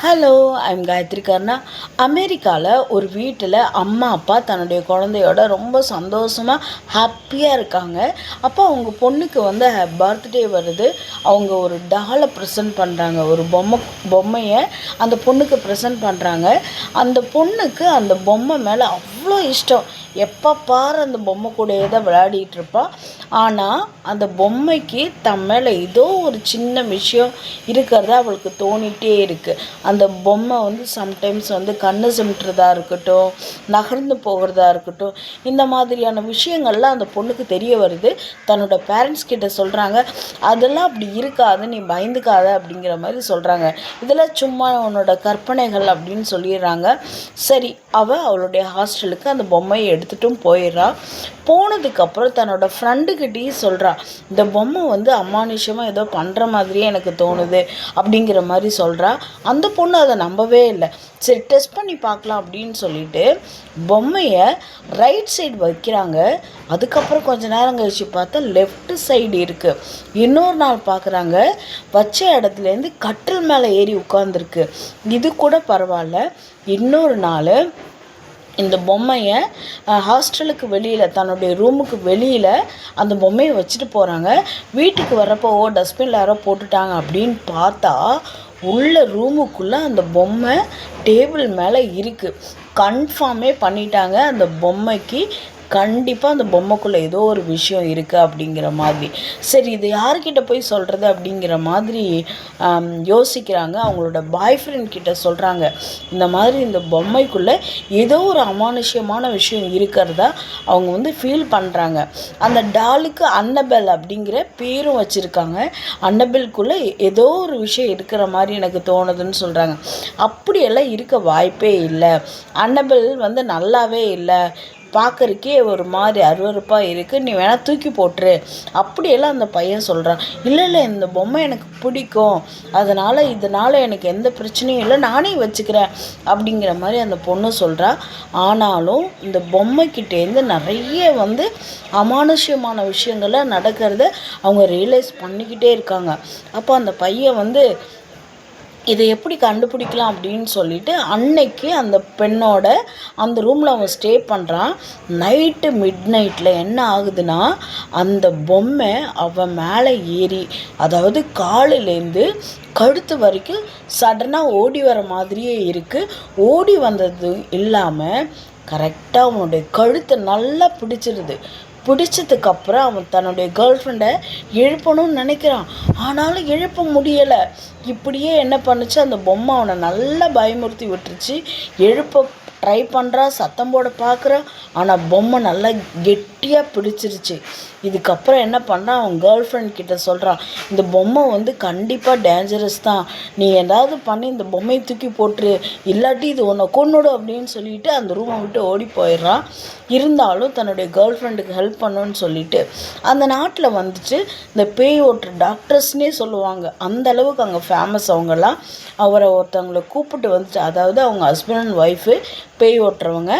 Hello, I'm Gayatri கர்ணா. அமெரிக்காவில் ஒரு வீட்டில் அம்மா அப்பா தன்னுடைய குழந்தையோட ரொம்ப சந்தோஷமாக ஹாப்பியாக இருக்காங்க. அப்போ அவங்க பொண்ணுக்கு பர்த்டே வருது. அவங்க ஒரு டாலை ப்ரெசென்ட் பண்ணுறாங்க. ஒரு பொம்மையை அந்த பொண்ணுக்கு ப்ரெசென்ட் பண்ணுறாங்க. அந்த பொண்ணுக்கு அந்த பொம்மை மேலே அவ்வளோ இஷ்டம். எப்போ பாரு அந்த பொம்மை கூடயே தான் விளையாடிட்டு இருப்பாள். ஆனால் அந்த பொம்மைக்கு தம் மேலே ஏதோ ஒரு சின்ன விஷயம் இருக்கிறதா அவளுக்கு தோணிகிட்டே இருக்குது. அந்த பொம்மை சம்டைம்ஸ் கண்ணு சிமிட்டுறதா இருக்கட்டும், நகர்ந்து போகிறதா இருக்கட்டும், இந்த மாதிரியான விஷயங்கள்லாம் அந்த பொண்ணுக்கு தெரிய வருது. தன்னோட பேரண்ட்ஸ் கிட்ட சொல்கிறாங்க, அதெல்லாம் அப்படி இருக்காது, நீ பயந்துக்காத அப்படிங்கிற மாதிரி சொல்கிறாங்க. இதெல்லாம் சும்மா உன்னோட கற்பனைகள் அப்படின்னு சொல்லிடுறாங்க. சரி, அவளுடைய ஹாஸ்டலுக்கு அந்த பொம்மையை எடுத்துட்டும் போயிடுறா. போனதுக்கப்புறம் தன்னோட ஃப்ரெண்டுக்கிட்டேயும் சொல்கிறா, இந்த பொம்மை அமானுஷமாக ஏதோ பண்ணுற மாதிரியே எனக்கு தோணுது அப்படிங்கிற மாதிரி சொல்கிறா. அந்த பொண்ணு அதை நம்பவே இல்லை. சரி, டெஸ்ட் பண்ணி பார்க்கலாம் அப்படின்னு சொல்லிட்டு பொம்மையை ரைட் சைடு வைக்கிறாங்க. அதுக்கப்புறம் கொஞ்ச நேரம் கழிச்சு பார்த்தா லெஃப்ட் சைடு இருக்குது. இன்னொரு நாள் பார்க்குறாங்க, வச்ச இடத்துலேருந்து கட்டில் மேலே ஏறி உட்காந்துருக்கு. இது கூட பரவாயில்ல. இன்னொரு நாள் இந்த பொம்மையை ஹாஸ்டலுக்கு வெளியில், தன்னுடைய ரூமுக்கு வெளியில் அந்த பொம்மையை வச்சுட்டு போகிறாங்க. வீட்டுக்கு வரப்போ டஸ்ட்பினில் யாரோ போட்டுட்டாங்க அப்படின்னு பார்த்தா உள்ள ரூமுக்குள்ளே அந்த பொம்மை டேபிள் மேலே இருக்குது. கன்ஃபார்மே பண்ணிட்டாங்க, அந்த பொம்மைக்கு கண்டிப்பாக அந்த பொம்மைக்குள்ளே ஏதோ ஒரு விஷயம் இருக்குது அப்படிங்கிற மாதிரி. சரி, இது யார்கிட்ட போய் சொல்கிறது அப்படிங்கிற மாதிரி யோசிக்கிறாங்க. அவங்களோட பாய் ஃப்ரெண்ட் கிட்ட சொல்கிறாங்க, இந்த மாதிரி இந்த பொம்மைக்குள்ளே ஏதோ ஒரு அமானுஷ்யமான விஷயம் இருக்கிறதா அவங்க ஃபீல் பண்ணுறாங்க. அந்த டாலுக்கு அன்னபெல் அப்படிங்கிற பேரும் வச்சுருக்காங்க. அன்னபெல்குள்ளே ஏதோ ஒரு விஷயம் இருக்கிற மாதிரி எனக்கு தோணுதுன்னு சொல்கிறாங்க. அப்படியெல்லாம் இருக்க வாய்ப்பே இல்லை. அன்னபெல் நல்லாவே இல்லை, பார்க்குறக்கே ஒரு மாதிரி அருவருப்பாக இருக்குது, நீ வேணால் தூக்கி போட்டுரு அப்படியெல்லாம் அந்த பையன் சொல்கிறான். இல்லை, இந்த பொம்மை எனக்கு பிடிக்கும், இதனால் எனக்கு எந்த பிரச்சனையும் இல்லை, நானே வச்சுக்கிறேன் அப்படிங்கிற மாதிரி அந்த பொண்ணு சொல்கிறா. ஆனாலும் இந்த பொம்மைக்கிட்டேருந்து நிறைய அமானுஷ்யமான விஷயங்களை நடக்கிறத அவங்க ரியலைஸ் பண்ணிக்கிட்டே இருக்காங்க. அப்போ அந்த பையன் இதை எப்படி கண்டுபிடிக்கலாம் அப்படின்னு சொல்லிட்டு அன்னைக்கு அந்த பெண்ணோட அந்த ரூமில் அவன் ஸ்டே பண்ணுறான். நைட்டு மிட் நைட்டில் என்ன ஆகுதுன்னா, அந்த பொம்மை அவன் மேலே ஏறி, அதாவது காலிலேருந்து கழுத்து வரைக்கும் சடனாக ஓடி வர மாதிரியே இருக்குது. ஓடி வந்தது இல்லாமல் கரெக்டாக அவனுடைய கழுத்தை நல்லா பிடிச்சதுக்கப்புறம் அவன் தன்னுடைய கேர்ள் ஃப்ரெண்டை எழுப்பணும்னு நினைக்கிறான். ஆனாலும் எழுப்ப முடியலை. இப்படியே என்ன பண்ணுச்சு, அந்த பொம்மை அவனை நல்லா பயமுறுத்தி விட்டுருச்சு. எழுப்ப ட்ரை பண்ணுறா, சத்தம் போட பார்க்குறா, ஆனால் பொம்மை நல்லா கெட்டியாக பிடிச்சிருச்சு. இதுக்கப்புறம் என்ன பண்ணுறான், அவன் கேர்ள் ஃப்ரெண்ட் கிட்ட சொல்கிறான், இந்த பொம்மை கண்டிப்பாக டேஞ்சரஸ் தான், நீ ஏதாவது பண்ணி இந்த பொம்மையை தூக்கி போட்டுரு, இல்லாட்டி இது உன்னை கொன்னுடும் அப்படின்னு சொல்லிட்டு அந்த ரூமை விட்டு ஓடி போயிடுறான். இருந்தாலும் தன்னுடைய கேர்ள் ஃப்ரெண்டுக்கு ஹெல்ப் பண்ணணும்னு சொல்லிட்டு அந்த நாட்டில் இந்த பேய் ஓட்டுற டாக்டர்ஸ்னே சொல்லுவாங்க. அந்த அளவுக்கு அங்கே ஃபேமஸ். அவங்கெல்லாம் அவரை ஒருத்தவங்களை கூப்பிட்டு அதாவது அவங்க ஹஸ்பண்ட் அண்ட் ஒய்ஃபு பேய் ஓட்டுறவங்க,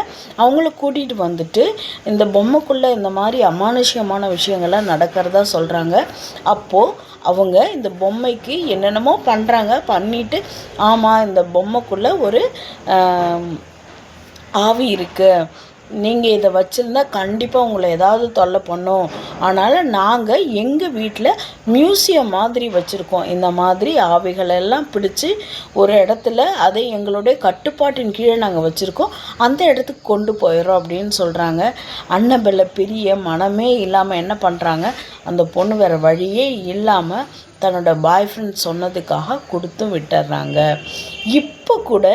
அவங்கள கூட்டிகிட்டு இந்த பொம்மைக்குள்ளே இந்த மாதிரி அமானுஷ்யமான விஷயங்கள்லாம் நடக்கிறதா சொல்கிறாங்க. அப்போது அவங்க இந்த பொம்மைக்கு என்னென்னமோ பண்ணுறாங்க. பண்ணிவிட்டு, ஆமாம், இந்த பொம்மைக்குள்ளே ஒரு ஆவி இருக்குது, நீங்கள் இதை வச்சுருந்தா கண்டிப்பாக உங்களை ஏதாவது தொல்லை பண்ணும், அதனால் நாங்கள் எங்கள் வீட்டில் மியூசியம் மாதிரி வச்சுருக்கோம், இந்த மாதிரி ஆவிகளெல்லாம் பிடிச்சி ஒரு இடத்துல அதை எங்களுடைய கட்டுப்பாட்டின் கீழே நாங்கள் வச்சுருக்கோம், அந்த இடத்துக்கு கொண்டு போயிடுறோம் அப்படின்னு சொல்கிறாங்க. அன்னபெல்ல பெரிய மனமே இல்லாமல் என்ன பண்ணுறாங்க, அந்த பொண்ணு வேறு வழியே இல்லாமல் தன்னோட பாய் ஃப்ரெண்ட் சொன்னதுக்காக கொடுத்தும் விட்டுறாங்க. இப்போ கூட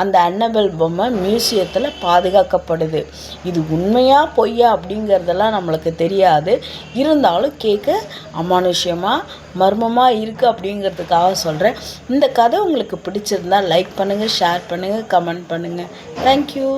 அந்த அன்னபெல் பொம்மை மியூசியத்தில் பாதுகாக்கப்படுது. இது உண்மையா பொய்யா அப்படிங்கிறதெல்லாம் நம்மளுக்கு தெரியாது. இருந்தாலும் கேட்க அமானுஷ்யமாக மர்மமாக இருக்குது அப்படிங்கிறதுக்காக சொல்கிறேன். இந்த கதை உங்களுக்கு பிடிச்சிருந்தால் லைக் பண்ணுங்கள், ஷேர் பண்ணுங்கள், கமெண்ட் பண்ணுங்கள். தேங்க்யூ.